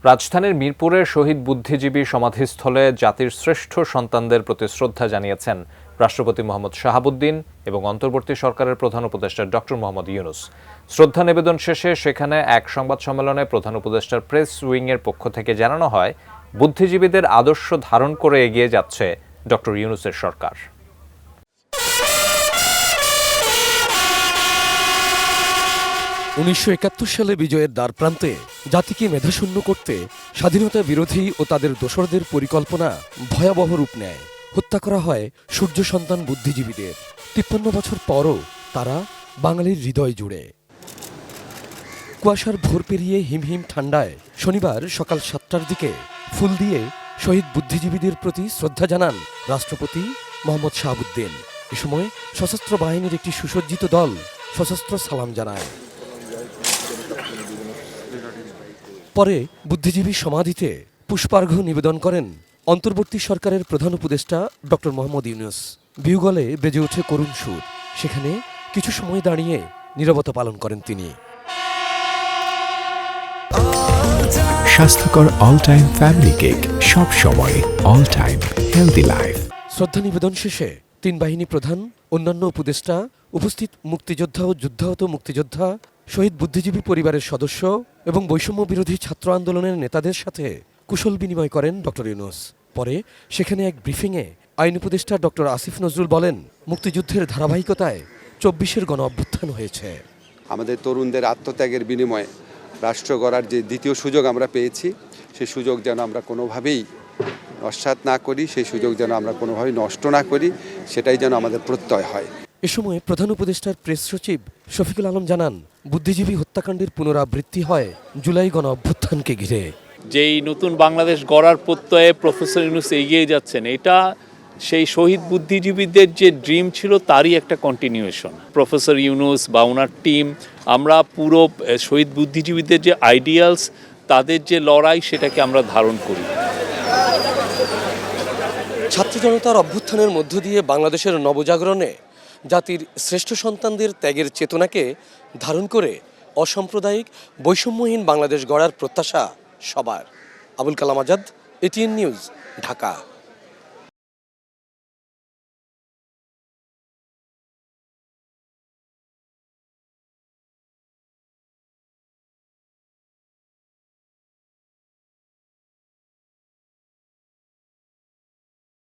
রাজধানীর মিরপুরের শহীদ বুদ্ধিজীবী সমাধিস্থলে জাতির শ্রেষ্ঠ সন্তানদের প্রতি শ্রদ্ধা জানিয়েছেন রাষ্ট্রপতি মোহাম্মদ শাহাবুদ্দিন এবং অন্তর্বর্তী সরকারের প্রধান উপদেষ্টা ডক্টর মোহাম্মদ ইউনূস। শ্রদ্ধা নিবেদন শেষে সেখানে এক সংবাদ সম্মেলনে প্রধান উপদেষ্টার প্রেস উইংয়ের পক্ষ থেকে জানানো হয়, বুদ্ধিজীবীদের আদর্শ ধারণ করে এগিয়ে যাচ্ছে ডক্টর ইউনূসের সরকার। ১৯৭১ সালে বিজয়ের দ্বারপ্রান্তে জাতিকে মেধাশূন্য করতে স্বাধীনতা বিরোধী ও তাদের দোসরদের পরিকল্পনা ভয়াবহ রূপ নেয়। হত্যা করা হয় সূর্য সন্তান বুদ্ধিজীবীদের। ৫৩ বছর পরও তারা বাঙালির হৃদয় জুড়ে। কুয়াশার ভোর পেরিয়ে হিমহিম ঠান্ডায় শনিবার সকাল ৭টার দিকে ফুল দিয়ে শহীদ বুদ্ধিজীবীদের প্রতি শ্রদ্ধা জানান রাষ্ট্রপতি মোহাম্মদ শাহাবুদ্দিন। এ সময় সশস্ত্র বাহিনীর একটি সুসজ্জিত দল সশস্ত্র সালাম জানায়। পরে বুদ্ধিজীবী সমাধিতে পুষ্পার্ঘ্য নিবেদন করেন অন্তর্বর্তী সরকারের প্রধান উপদেষ্টা ডক্টর মোহাম্মদ ইউনূস। বিহুগলে বেজে ওঠে করুণ সুর। সেখানে কিছু সময় দাঁড়িয়ে নীরবতা পালন করেন তিনি। স্বাস্থ্যকর অল টাইম ফ্যামিলি কেক, সব সময় অল টাইম হেলদি লাইফ। শ্রদ্ধা নিবেদন শেষে ৩ বাহিনী প্রধান, অন্যান্য উপদেষ্টা, উপস্থিত মুক্তিযোদ্ধা ও যুদ্ধাহত মুক্তিযোদ্ধা, শহীদ বুদ্ধিজীবী পরিবারের সদস্য এবং বৈষম্য বিরোধী ছাত্র আন্দোলনের নেতাদের সাথে কুশল বিনিময় করেন ডক্টর ইউনূস। পরে সেখানে এক ব্রিফিংয়ে আইন উপদেষ্টা ডক্টর আসিফ নজরুল বলেন, মুক্তিযুদ্ধের ধারাবাহিকতায় ২৪-এর গণ অভ্যুত্থান হয়েছে। আমাদের তরুণদের আত্মত্যাগের বিনিময়ে রাষ্ট্র গড়ার যে দ্বিতীয় সুযোগ আমরা পেয়েছি, সেই সুযোগ যেন আমরা কোনোভাবেই নস্যাৎ না করি, সেই সুযোগ যেন আমরা কোনোভাবেই নষ্ট না করি, সেটাই যেন আমাদের প্রত্যয় হয়। এ সময় প্রধান উপদেষ্টার প্রেস সচিব শফিকুল আলম জানান, বুদ্ধিজীবী হত্যাকাণ্ডের পুনরাবৃত্তি হয় জুলাই গণ অভ্যুত্থানকে ঘিরে। যেই নতুন বাংলাদেশ গড়ার প্রত্যয়ে প্রফেসর ইউনূস এগিয়ে যাচ্ছেন, এটা সেই শহীদ বুদ্ধিজীবীদের যে ড্রিম ছিল তারই একটা কন্টিনিউয়েশন। প্রফেসর ইউনূস বা ওনার টিম, আমরা পুরো শহীদ বুদ্ধিজীবীদের যে আইডিয়ালস, তাদের যে লড়াই, সেটাকে আমরা ধারণ করি। ছাত্র জনতার অভ্যুত্থানের মধ্য দিয়ে বাংলাদেশের নবজাগরণে জাতির শ্রেষ্ঠ সন্তানদের ত্যাগের চেতনাকে ধারণ করে অসাম্প্রদায়িক বৈষম্যহীন বাংলাদেশ গড়ার প্রত্যাশা সবার। Abul Kalam Azad, ATN news, Dhaka.